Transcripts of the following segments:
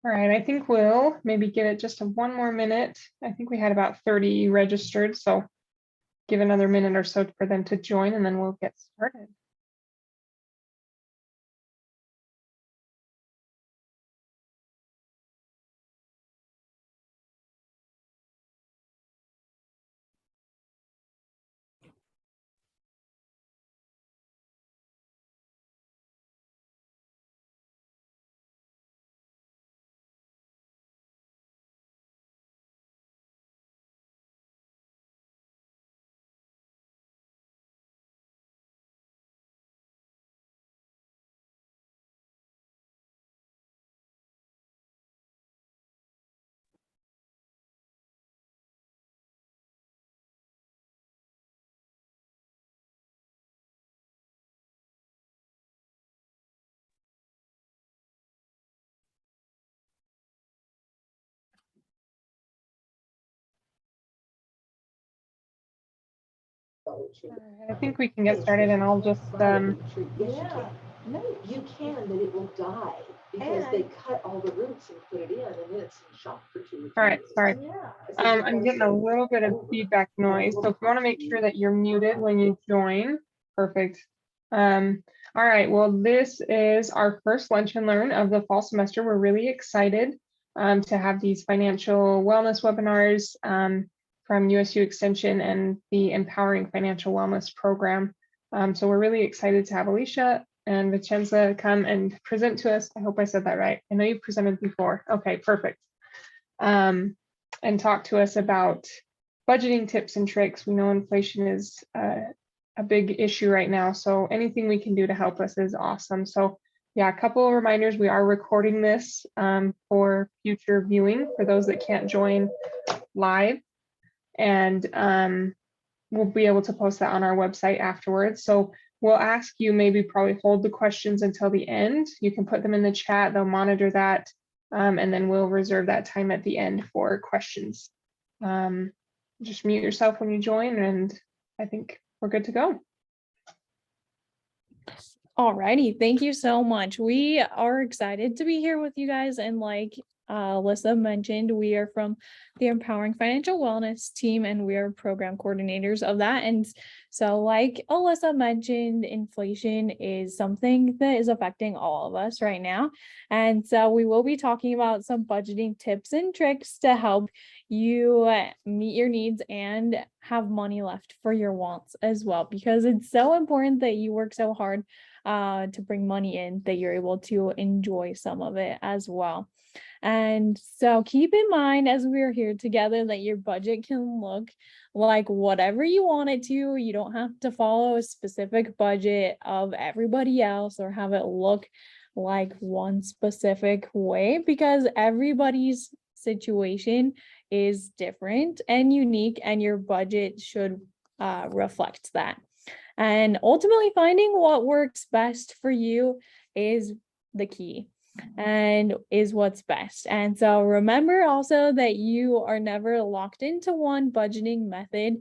All right, I think we'll maybe give it just one more minute. I think we had about 30 registered, so give another minute or so for them to join and then we'll get started. All right, I think we can get started and I'll just Yeah, no, you can, but it will die because they cut all the roots and put it in, and then it's in shock for 2 all or 3 right, days. sorry. Yeah. I'm getting a little bit of feedback noise, so if you want to make sure that you're muted when you join, perfect. All right, well, this is our first Lunch and Learn of the fall semester. We're really excited to have these financial wellness webinars from USU Extension and the Empowering Financial Wellness Program. So we're really excited to have Alicia and Vincenza come and present to us. I hope I said that right. I know you've presented before. Okay, perfect. And talk to us about budgeting tips and tricks. We know inflation is a big issue right now, so anything we can do to help us is awesome. So yeah, a couple of reminders. We are recording this for future viewing for those that can't join live, and we'll be able to post that on our website afterwards. So we'll ask you maybe probably hold the questions until the end. You can put them in the chat, they'll monitor that, and then we'll reserve that time at the end for questions. Just mute yourself when you join, and I think we're good to go. Alrighty, thank you so much. We are excited to be here with you guys, and like Alyssa mentioned, we are from the Empowering Financial Wellness team and we are program coordinators of that. And so like Alyssa mentioned, inflation is something that is affecting all of us right now. And so we will be talking about some budgeting tips and tricks to help you meet your needs and have money left for your wants as well, because it's so important that you work so hard to bring money in that you're able to enjoy some of it as well. And so keep in mind as we're here together that your budget can look like whatever you want it to. You don't have to follow a specific budget of everybody else or have it look like one specific way, because everybody's situation is different and unique, and your budget should reflect that. And ultimately finding what works best for you is the key and is what's best. And so remember also that you are never locked into one budgeting method,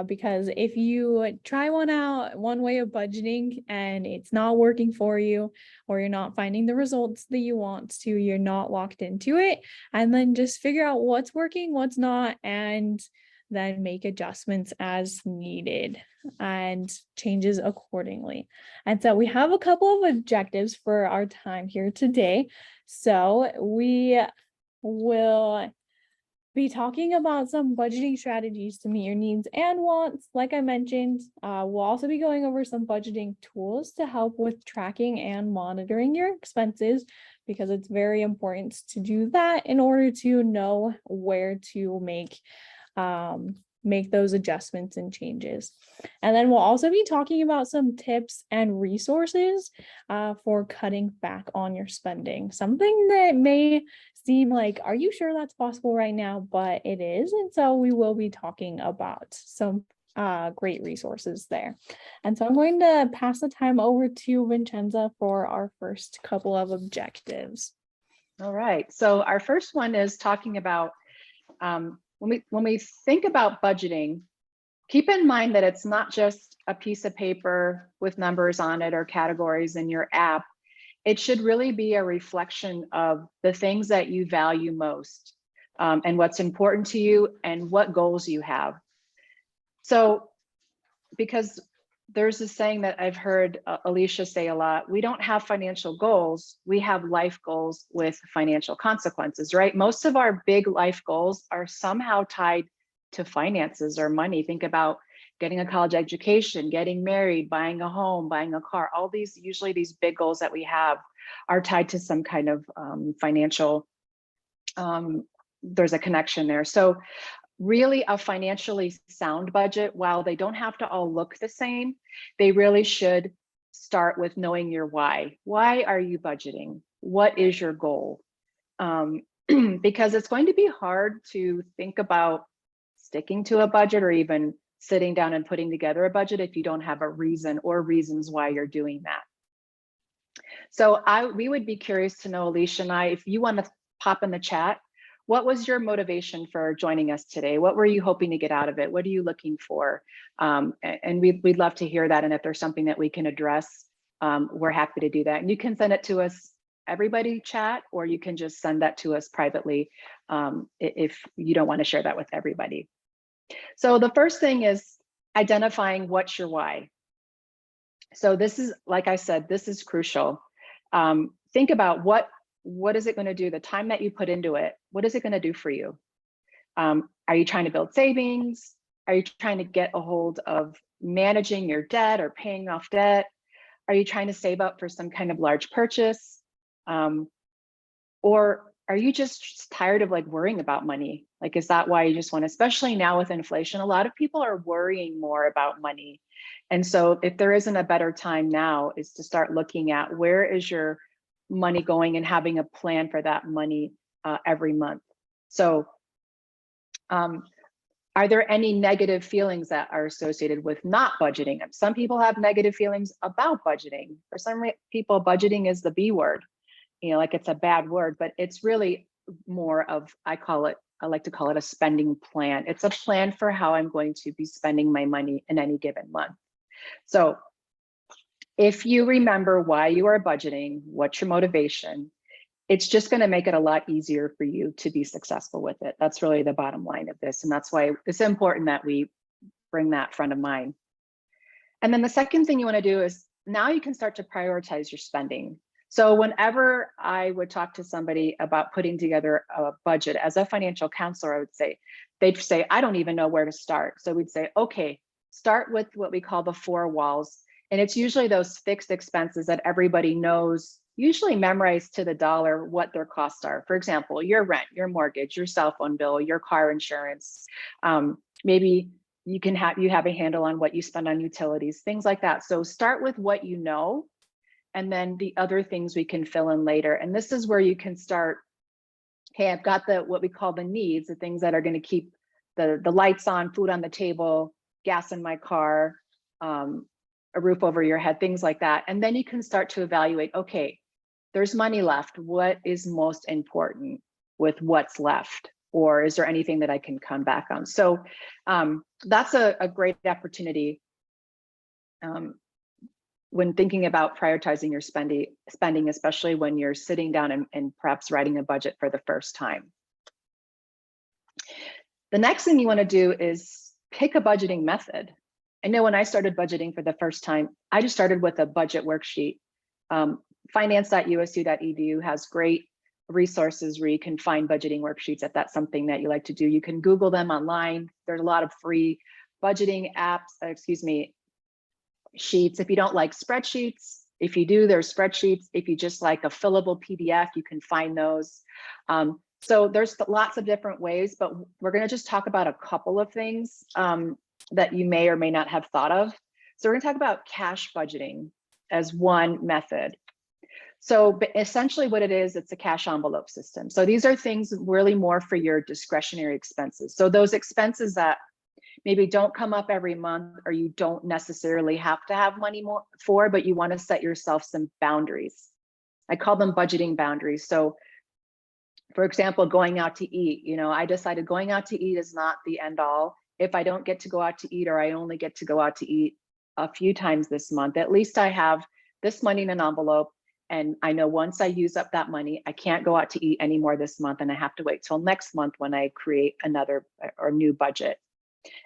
because if you try one way of budgeting and it's not working for you, or you're not finding the results that you want to, you're not locked into it. And then just figure out what's working, what's not, and then make adjustments as needed and changes accordingly. And so we have a couple of objectives for our time here today. So we will be talking about some budgeting strategies to meet your needs and wants. Like I mentioned, we'll also be going over some budgeting tools to help with tracking and monitoring your expenses, because it's very important to do that in order to know where to make those adjustments and changes. And then we'll also be talking about some tips and resources for cutting back on your spending. Something that may seem like, are you sure that's possible right now? But it is. And so we will be talking about some great resources there. And so I'm going to pass the time over to Vincenza for our first couple of objectives. All right. So our first one is talking about when we think about budgeting, keep in mind that it's not just a piece of paper with numbers on it or categories in your app. it should really be a reflection of the things that you value most, and what's important to you and what goals you have. So, because there's this saying that I've heard Alicia say a lot, we don't have financial goals, we have life goals with financial consequences, right? Most of our big life goals are somehow tied to finances or money. Think about getting a college education, getting married, buying a home, buying a car. All these, usually these big goals that we have are tied to some kind of financial, there's a connection there. So really a financially sound budget, while they don't have to all look the same, they really should start with knowing your why. Why are you budgeting? What is your goal? Because it's going to be hard to think about sticking to a budget or even sitting down and putting together a budget if you don't have a reason or reasons why you're doing that. So we would be curious to know, Alicia and I, if you want to pop in the chat, what was your motivation for joining us today? What were you hoping to get out of it? What are you looking for? And we'd love to hear that. And if there's something that we can address, we're happy to do that. And you can send it to us, everybody chat, or you can just send that to us privately if you don't want to share that with everybody. So the first thing is identifying what's your why. So this is, like I said, this is crucial. Think about what is it going to do? The time that you put into it, what is it going to do for you? Are you trying to build savings? Are you trying to get a hold of managing your debt or paying off debt? Are you trying to save up for some kind of large purchase? Or are you just tired of like worrying about money? Like, is that why you just want to, especially now with inflation, a lot of people are worrying more about money. And so if there isn't a better time now, is to start looking at where is your money going and having a plan for that money every month. So are there any negative feelings that are associated with not budgeting? Some people have negative feelings about budgeting. For some people, budgeting is the B word, you know, like it's a bad word, but it's really more of, I like to call it a spending plan. It's a plan for how I'm going to be spending my money in any given month. So if you remember why you are budgeting, what's your motivation, it's just going to make it a lot easier for you to be successful with it. That's really the bottom line of this. And that's why it's important that we bring that front of mind. And then the second thing you want to do is now you can start to prioritize your spending. So whenever I would talk to somebody about putting together a budget as a financial counselor, they'd say, I don't even know where to start. So we'd say, okay, start with what we call the 4 walls. And it's usually those fixed expenses that everybody knows, usually memorized to the dollar, what their costs are. For example, your rent, your mortgage, your cell phone bill, your car insurance. Maybe you have a handle on what you spend on utilities, things like that. So start with what you know, and then the other things we can fill in later. And this is where you can start, hey, I've got what we call the needs, the things that are going to keep the lights on, food on the table, gas in my car, a roof over your head, things like that. And then you can start to evaluate, okay, there's money left. What is most important with what's left? Or is there anything that I can come back on? So that's a great opportunity when thinking about prioritizing your spending, especially when you're sitting down and perhaps writing a budget for the first time. The next thing you want to do is pick a budgeting method. I know when I started budgeting for the first time, I just started with a budget worksheet. Finance.usu.edu has great resources where you can find budgeting worksheets if that's something that you like to do. You can Google them online. There's a lot of free budgeting apps, sheets. If you don't like spreadsheets, if you do, there's spreadsheets. If you just like a fillable PDF, you can find those. So there's lots of different ways, but we're going to just talk about a couple of things that you may or may not have thought of. So we're going to talk about cash budgeting as one method. So but essentially what it is, it's a cash envelope system. So these are things really more for your discretionary expenses. So those expenses that maybe don't come up every month, or you don't necessarily have to have money for, but you want to set yourself some boundaries. I call them budgeting boundaries. So for example, going out to eat, I decided going out to eat is not the end all. If I don't get to go out to eat, or I only get to go out to eat a few times this month, at least I have this money in an envelope, And I know once I use up that money, I can't go out to eat anymore this month, and I have to wait till next month when I create another or new budget.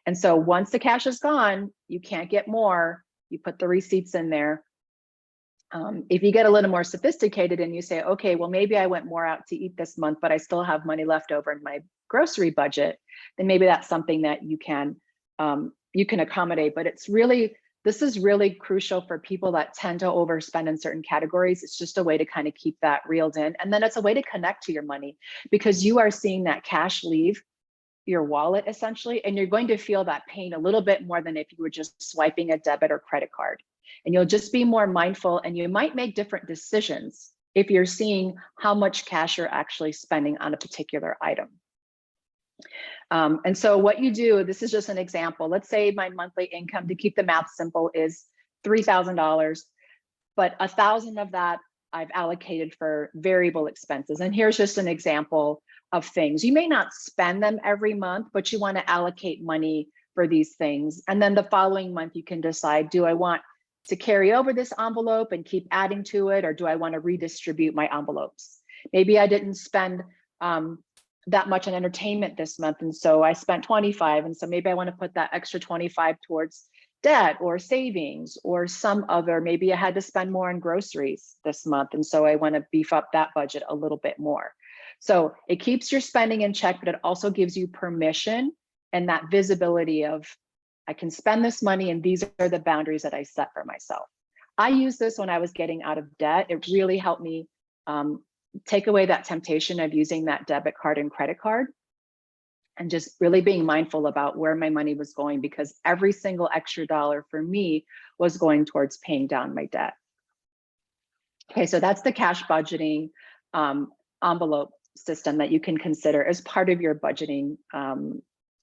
And so once the cash is gone, you can't get more. You put the receipts in there. If you get a little more sophisticated and you say, okay, well, maybe I went more out to eat this month, but I still have money left over in my grocery budget, then maybe that's something that you can accommodate. But this is really crucial for people that tend to overspend in certain categories. It's just a way to kind of keep that reeled in. And then it's a way to connect to your money, because you are seeing that cash leave your wallet essentially, and you're going to feel that pain a little bit more than if you were just swiping a debit or credit card. And you'll just be more mindful, and you might make different decisions if you're seeing how much cash you're actually spending on a particular item. And so what you do, this is just an example. Let's say my monthly income, to keep the math simple, is $3,000, but $1,000 of that I've allocated for variable expenses. And here's just an example of things. You may not spend them every month, but you want to allocate money for these things. And then the following month, you can decide, do I want to carry over this envelope and keep adding to it, or do I want to redistribute my envelopes? Maybe I didn't spend that much on entertainment this month, and so I spent 25, and so maybe I want to put that extra 25 towards debt or savings or some other. Maybe I had to spend more on groceries this month, and so I want to beef up that budget a little bit more. So it keeps your spending in check, but it also gives you permission and that visibility of, I can spend this money and these are the boundaries that I set for myself. I used this when I was getting out of debt. It really helped me take away that temptation of using that debit card and credit card, and just really being mindful about where my money was going, because every single extra dollar for me was going towards paying down my debt. Okay, so that's the cash budgeting envelope system that you can consider as part of your budgeting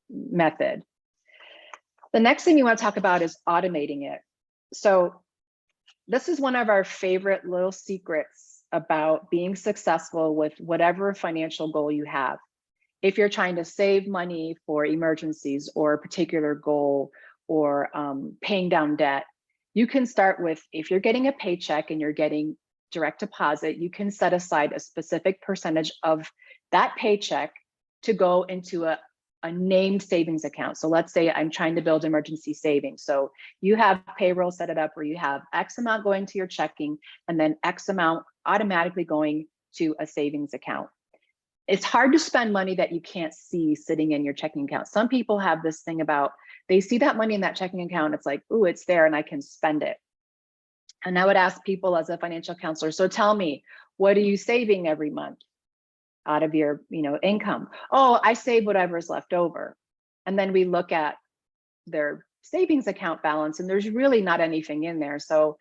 method. The next thing you want to talk about is automating it. So this is one of our favorite little secrets about being successful with whatever financial goal you have. If you're trying to save money for emergencies or a particular goal, or paying down debt, you can start with, if you're getting a paycheck and you're getting direct deposit, you can set aside a specific percentage of that paycheck to go into a named savings account. So let's say I'm trying to build emergency savings. So you have payroll set it up where you have X amount going to your checking and then X amount automatically going to a savings account. It's hard to spend money that you can't see sitting in your checking account. Some people have this thing about, they see that money in that checking account, it's like, ooh, it's there and I can spend it. And I would ask people as a financial counselor, so tell me, what are you saving every month out of your income? Oh, I save whatever's left over. And then we look at their savings account balance and there's really not anything in there. So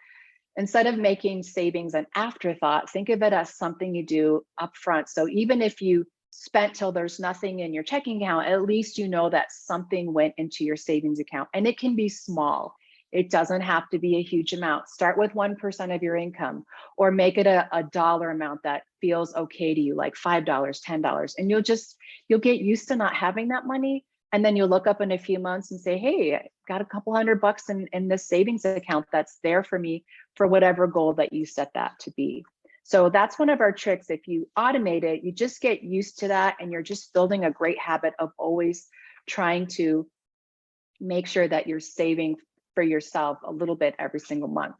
instead of making savings an afterthought, think of it as something you do upfront. So even if you spent till there's nothing in your checking account, at least you know that something went into your savings account, and it can be small. It doesn't have to be a huge amount. Start with 1% of your income, or make it a dollar amount that feels okay to you, like $5, $10. And you'll get used to not having that money. And then you'll look up in a few months and say, hey, I got a couple $100 in this savings account that's there for me for whatever goal that you set that to be. So that's one of our tricks. If you automate it, you just get used to that, and you're just building a great habit of always trying to make sure that you're saving for yourself a little bit every single month.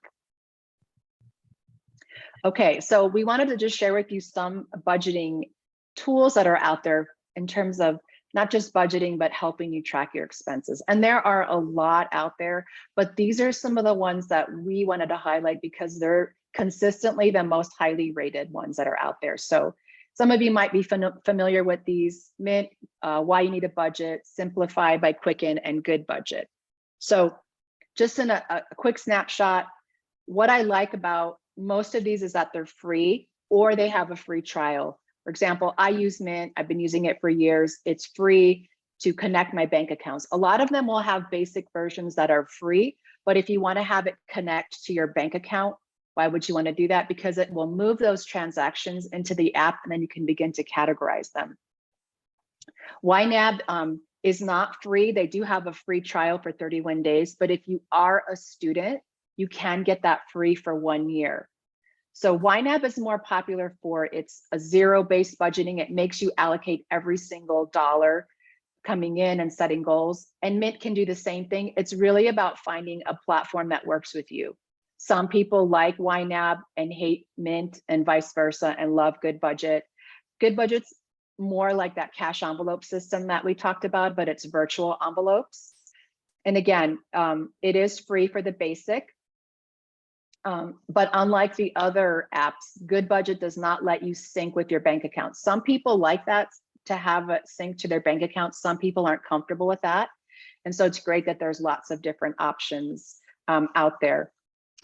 Okay, so we wanted to just share with you some budgeting tools that are out there in terms of not just budgeting, but helping you track your expenses. And there are a lot out there, but these are some of the ones that we wanted to highlight because they're consistently the most highly rated ones that are out there. So some of you might be familiar with these: Mint, Why You Need a Budget, Simplify by Quicken, and Good Budget. So just in a quick snapshot, what I like about most of these is that they're free or they have a free trial. For example, I use Mint. I've been using it for years. It's free to connect my bank accounts. A lot of them will have basic versions that are free, but if you want to have it connect to your bank account, why would you want to do that? Because it will move those transactions into the app, and then you can begin to categorize them. YNAB is not free. They do have a free trial for 31 days, but if you are a student, you can get that free for 1 year. So YNAB is more popular for it's a zero-based budgeting. It makes you allocate every single dollar coming in and setting goals. And Mint can do the same thing. It's really about finding a platform that works with you. Some people like YNAB and hate Mint and vice versa and love Good Budget. Good Budget's more like that cash envelope system that we talked about, but it's virtual envelopes. And again, it is free for the basic. But unlike the other apps, Good Budget does not let you sync with your bank account. Some people like that, to have it sync to their bank account. Some people aren't comfortable with that. And so it's great that there's lots of different options out there.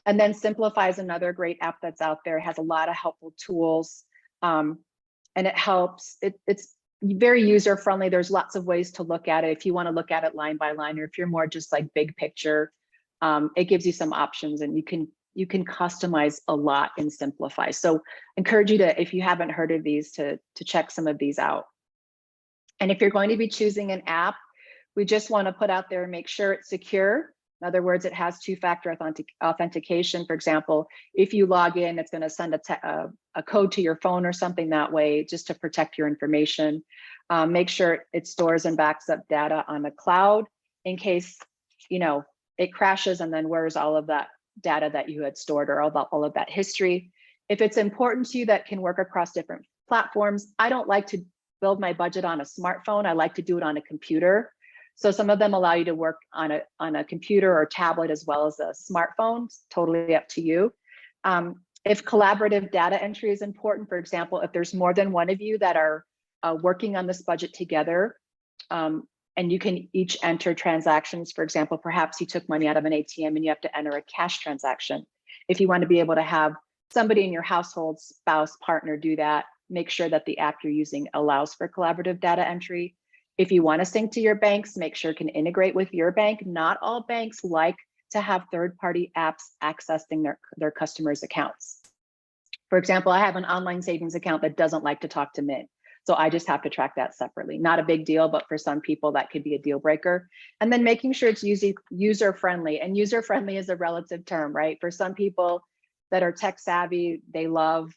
And then Simplify is another great app that's out there. It has a lot of helpful tools, and it helps. It's very user friendly. There's lots of ways to look at it. If you want to look at it line by line, or if you're more just like big picture, it gives you some options, and you can customize a lot in Simplify. So encourage you to, if you haven't heard of these, to check some of these out. And if you're going to be choosing an app, we just want to put out there, make sure it's secure. In other words, it has two-factor authentication. For example, if you log in, it's going to send a code to your phone or something that way, just to protect your information. Make sure it stores and backs up data on the cloud in case, you know, it crashes, and then where's all of that data that you had stored, or all of that history. If it's important to you, that can work across different platforms. I don't like to build my budget on a smartphone. I like to do it on a computer. So some of them allow you to work on a computer or tablet as well as a smartphone. It's totally up to you. If collaborative data entry is important, for example, if there's more than one of you that are working on this budget together, and you can each enter transactions. For example, perhaps you took money out of an ATM and you have to enter a cash transaction. If you want to be able to have somebody in your household, spouse, partner, do that, make sure that the app you're using allows for collaborative data entry. If you want to sync to your banks, make sure it can integrate with your bank. Not all banks like to have third-party apps accessing their customers' accounts. For example, I have an online savings account that doesn't like to talk to Mint. So I just have to track that separately. Not a big deal, but for some people that could be a deal breaker. And then making sure it's user-friendly. And user-friendly is a relative term, right? For some people that are tech savvy, they love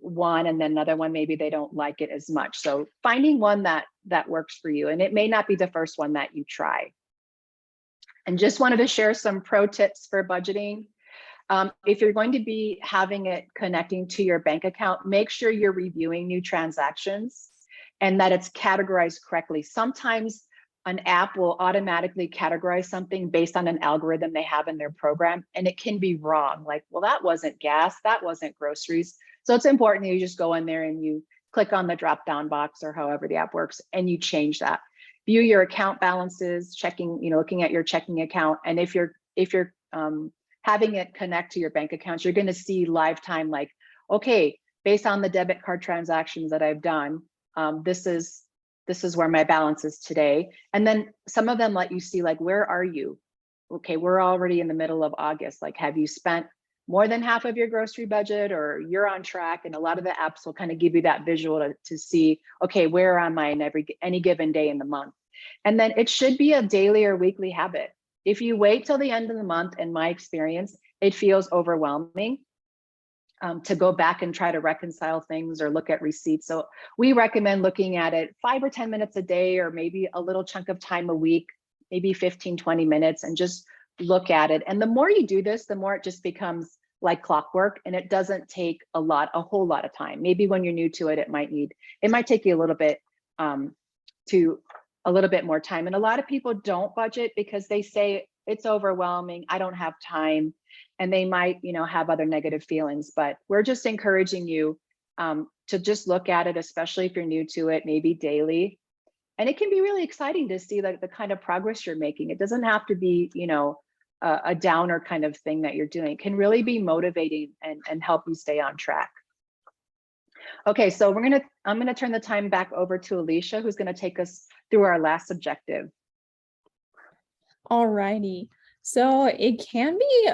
one, and then another one, maybe they don't like it as much. So finding one that works for you, and it may not be the first one that you try. And just wanted to share some pro tips for budgeting. If you're going to be having it connecting to your bank account, make sure you're reviewing new transactions and that it's categorized correctly. Sometimes an app will automatically categorize something based on an algorithm they have in their program, and it can be wrong. Like, well, that wasn't gas, that wasn't groceries. So it's important that you just go in there and you click on the drop-down box, or however the app works, and you change that. View your account balances, checking, looking at your checking account. And if you're having it connect to your bank accounts, you're going to see lifetime, like, okay, based on the debit card transactions that I've done, this is where my balance is today. And then some of them let you see, like, where are you? Okay, we're already in the middle of August. Like, have you spent more than half of your grocery budget, or you're on track? And a lot of the apps will kind of give you that visual to see, okay, where am I in any given day in the month? And then it should be a daily or weekly habit. If you wait till the end of the month, in my experience, it feels overwhelming to go back and try to reconcile things or look at receipts. So we recommend looking at it 5 or 10 minutes a day, or maybe a little chunk of time a week, maybe 15, 20 minutes, and just look at it. And the more you do this, the more it just becomes like clockwork, and it doesn't take a whole lot of time. Maybe when you're new to it, it might take you a little bit more time. And a lot of people don't budget because they say it's overwhelming, I don't have time, and they might, have other negative feelings. But we're just encouraging you to just look at it, especially if you're new to it, maybe daily. And it can be really exciting to see like the kind of progress you're making. It doesn't have to be, a downer kind of thing that you're doing. It can really be motivating and help you stay on track. Okay, so I'm gonna turn the time back over to Alicia, who's gonna take us through our last objective. Alrighty. So it can be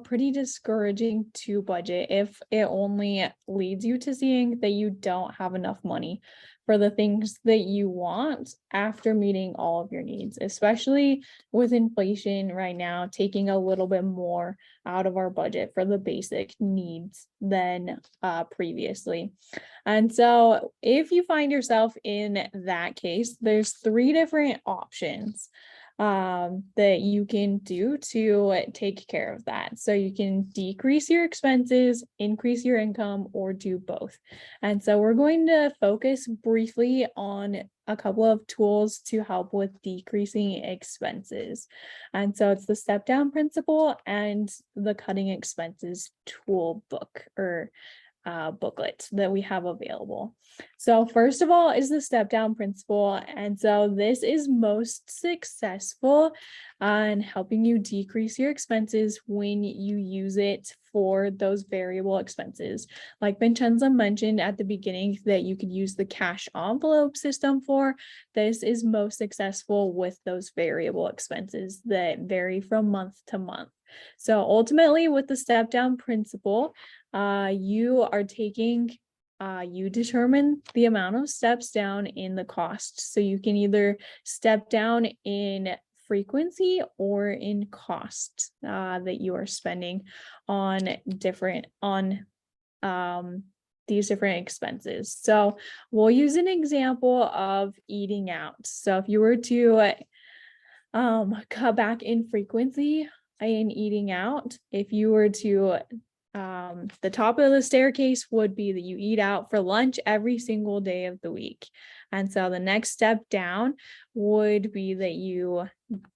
pretty discouraging to budget if it only leads you to seeing that you don't have enough money for the things that you want after meeting all of your needs, especially with inflation right now, taking a little bit more out of our budget for the basic needs than previously. And so if you find yourself in that case, there's 3 different options that you can do to take care of that. So you can decrease your expenses, increase your income, or do both. And so we're going to focus briefly on a couple of tools to help with decreasing expenses. And so it's the step down principle and the cutting expenses tool book or booklet that we have available. So first of all is the step down principle. And so this is most successful in helping you decrease your expenses when you use it for those variable expenses. Like Vincenza mentioned at the beginning that you could use the cash envelope system for, this is most successful with those variable expenses that vary from month to month. So ultimately with the step down principle, you are taking, you determine the amount of steps down in the cost. So you can either step down in frequency or in cost that you are spending on these different expenses. So we'll use an example of eating out. So if you were to cut back in frequency in eating out, if you were to the top of the staircase would be that you eat out for lunch every single day of the week. And so the next step down would be that you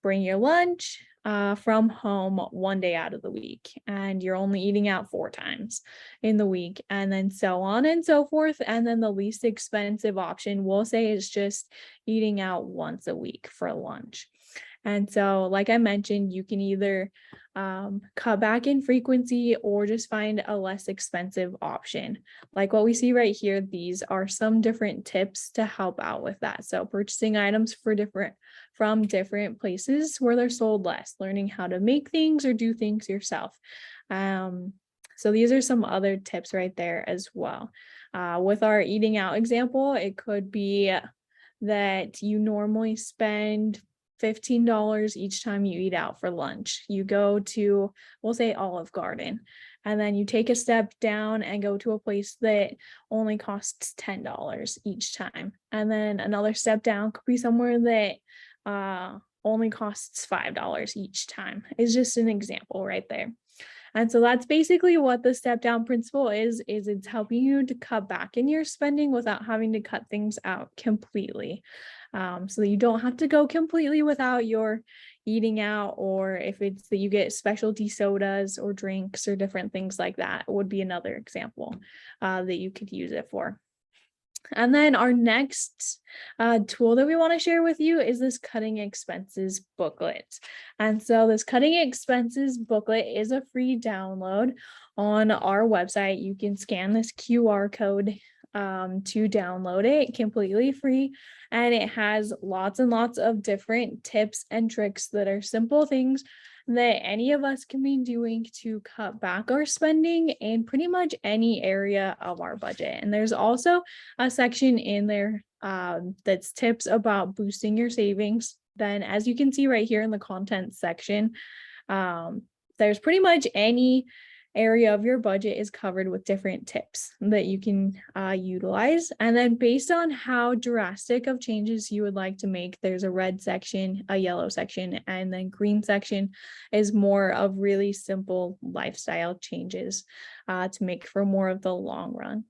bring your lunch from home 1 day out of the week, and you're only eating out 4 times in the week, and then so on and so forth. And then the least expensive option we'll say is just eating out once a week for lunch. And so, like I mentioned, you can either cut back in frequency or just find a less expensive option. Like what we see right here, these are some different tips to help out with that. So purchasing items from different places where they're sold less, learning how to make things or do things yourself. So these are some other tips right there as well. With our eating out example, it could be that you normally spend $15 each time you eat out for lunch. You go to, we'll say Olive Garden, and then you take a step down and go to a place that only costs $10 each time. And then another step down could be somewhere that only costs $5 each time. It's just an example right there. And so that's basically what the step down principle is it's helping you to cut back in your spending without having to cut things out completely. So that you don't have to go completely without your eating out, or if it's that you get specialty sodas or drinks or different things like that would be another example that you could use it for. And then our next tool that we want to share with you is this cutting expenses booklet. And so this cutting expenses booklet is a free download on our website. You can scan this QR code to download it completely free. And it has lots and lots of different tips and tricks that are simple things that any of us can be doing to cut back our spending in pretty much any area of our budget. And there's also a section in there that's tips about boosting your savings. Then, as you can see right here in the content section, there's pretty much any area of your budget is covered with different tips that you can utilize. And then based on how drastic of changes you would like to make, there's a red section, a yellow section, and then green section is more of really simple lifestyle changes to make for more of the long run.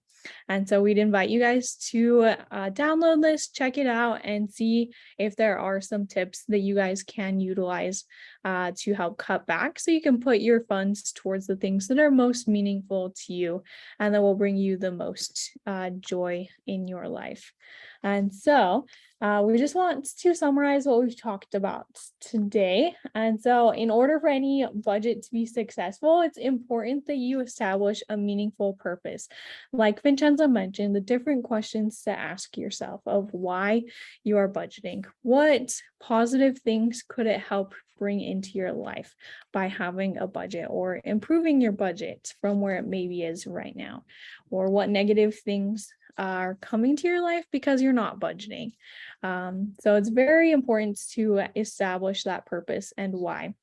And so we'd invite you guys to download this, check it out, and see if there are some tips that you guys can utilize to help cut back so you can put your funds towards the things that are most meaningful to you and that will bring you the most joy in your life. And so we just want to summarize what we've talked about today. And so in order for any budget to be successful, it's important that you establish a meaningful purpose. Like Vincenza mentioned, the different questions to ask yourself of why you are budgeting. What positive things could it help bring into your life by having a budget or improving your budget from where it maybe is right now? Or what negative things are coming to your life because you're not budgeting? So it's very important to establish that purpose and why.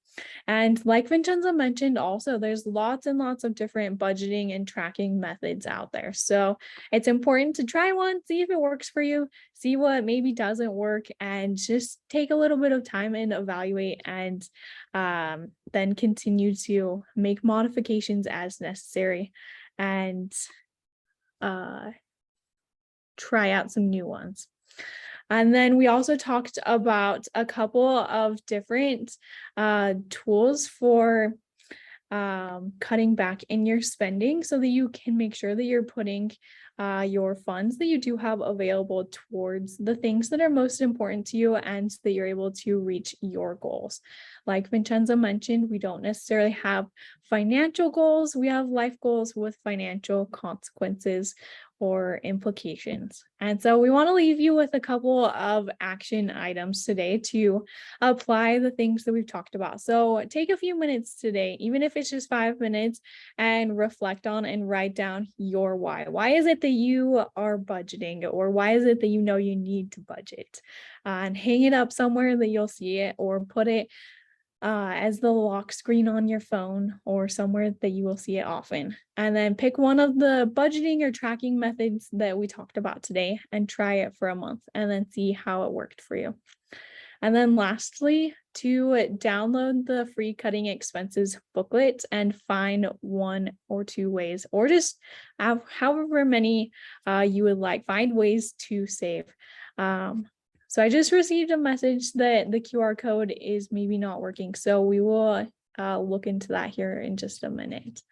And like Vincenza mentioned, also, there's lots and lots of different budgeting and tracking methods out there. So it's important to try one, see if it works for you, see what maybe doesn't work, and just take a little bit of time and evaluate, and then continue to make modifications as necessary, and try out some new ones. And then we also talked about a couple of different tools for cutting back in your spending so that you can make sure that you're putting your funds that you do have available towards the things that are most important to you, and so that you're able to reach your goals. Like Vincenza mentioned, we don't necessarily have financial goals. We have life goals with financial consequences or implications. And so we want to leave you with a couple of action items today to apply the things that we've talked about. So take a few minutes today, even if it's just 5 minutes, and reflect on and write down your why. Why is it that you are budgeting, or why is it that you know you need to budget? And hang it up somewhere that you'll see it, or put it as the lock screen on your phone, or somewhere that you will see it often. And then pick one of the budgeting or tracking methods that we talked about today and try it for a month, and then see how it worked for you. And then lastly, to download the free cutting expenses booklet and find 1 or 2 ways, or just however many you would like, find ways to save. So I just received a message that the QR code is maybe not working. So we will look into that here in just a minute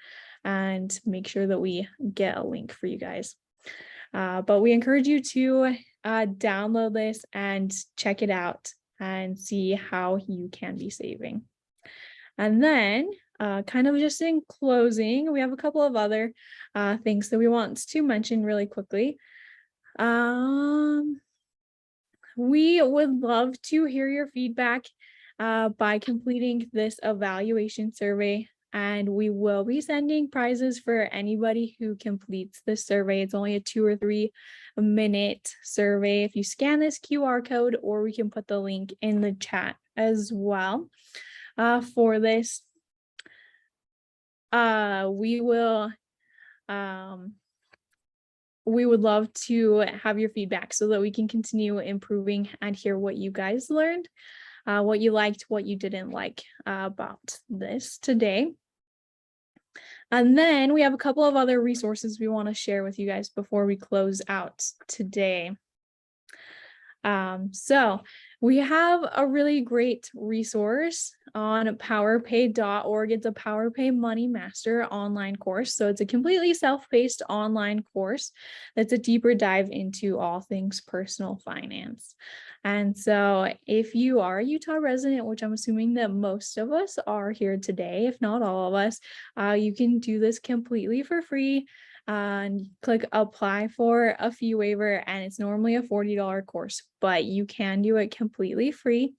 and make sure that we get a link for you guys. But we encourage you to download this and check it out and see how you can be saving. And then kind of just in closing, we have a couple of other things that we want to mention really quickly. We would love to hear your feedback by completing this evaluation survey, and we will be sending prizes for anybody who completes this survey. It's only a 2 or 3 minute survey if you scan this QR code, or we can put the link in the chat as well for this. We would love to have your feedback so that we can continue improving and hear what you guys learned, what you liked, what you didn't like about this today. And then we have a couple of other resources we want to share with you guys before we close out today. So we have a really great resource on powerpay.org. It's a PowerPay Money Master online course. So it's a completely self-paced online course that's a deeper dive into all things personal finance. And so if you are a Utah resident, which I'm assuming that most of us are here today, if not all of us, you can do this completely for free. And click apply for a fee waiver, and it's normally a $40 course, but you can do it completely free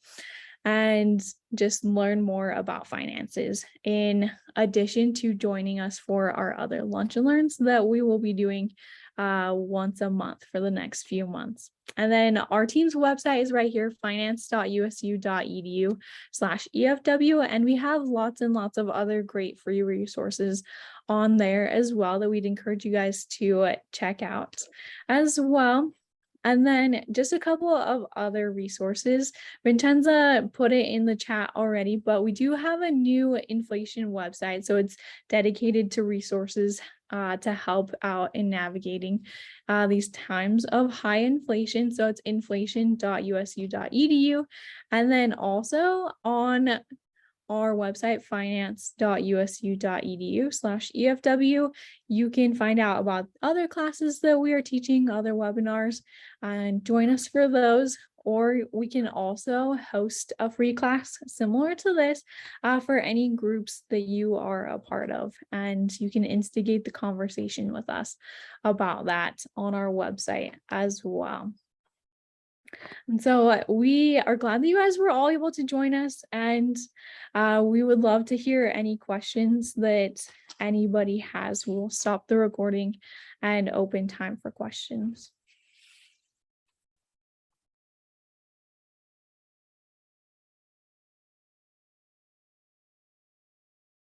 and just learn more about finances, in addition to joining us for our other lunch and learns that we will be doing once a month for the next few months. And then our team's website is right here, finance.usu.edu/EFW. And we have lots and lots of other great free resources on there as well that we'd encourage you guys to check out as well. And then just a couple of other resources. Vincenza put it in the chat already, but we do have a new inflation website. So it's dedicated to resources to help out in navigating these times of high inflation. So it's inflation.usu.edu. And then also on our website, finance.usu.edu/EFW, you can find out about other classes that we are teaching, other webinars, and join us for those. Or we can also host a free class similar to this for any groups that you are a part of. And you can instigate the conversation with us about that on our website as well. And so we are glad that you guys were all able to join us, and we would love to hear any questions that anybody has. We'll stop the recording and open time for questions.